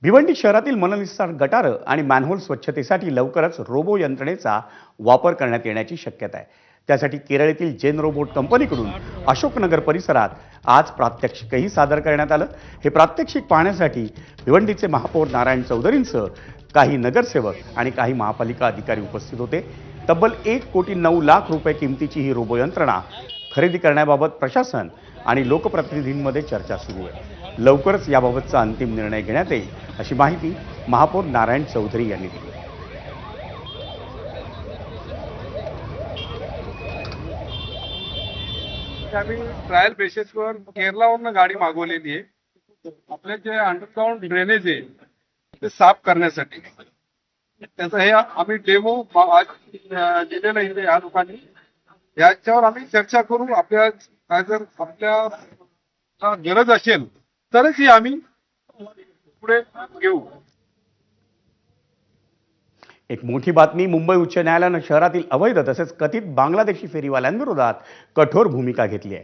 भिवंडी शहरातील मननिस्सार गटार आणि मॅनहोल स्वच्छतेसाठी लवकरच रोबो यंत्रणेचा वापर करण्यात येण्याची शक्यता आहे। त्यासाठी केरळ येथील जेन रोबोट कंपनीकडून अशोकनगर परिसरात आज प्रात्यक्षिकही सादर करण्यात आलं। हे प्रात्यक्षिक पाहण्यासाठी भिवंडीचे महापौर नारायण चौधरींसह काही नगरसेवक आणि काही महापालिका अधिकारी उपस्थित होते। तब्बल 1,09,00,000 रुपये किमतीची ही रोबो यंत्रणा खरेदी करण्याबाबत प्रशासन आणि लोकप्रतिनिधींमध्ये चर्चा सुरू आहे। लवकरच याबाबतचा अंतिम निर्णय घेण्यात येईल अशी माहिती महापौर नारायण चौधरी यांनी दिली। आम्ही ट्रायल बेसिसवर केरलावरून गाडी मागवलेली आहे। आपले जे अंडरग्राउंड ड्रेनेज आहे ते साफ करण्यासाठी त्याचा हे आम्ही डेमो आज दिलेला इथे या लोकांनी। याच्यावर आम्ही चर्चा करू। आपल्या काय जर आपल्या गरज असेल तरच ही आम्ही पुढे घेऊ। एक मोठी बातमी, मुंबई उच्च न्यायालयानं शहरातील अवैध तसेच कथित बांगलादेशी फेरीवाल्यांविरोधात कठोर भूमिका घेतली आहे।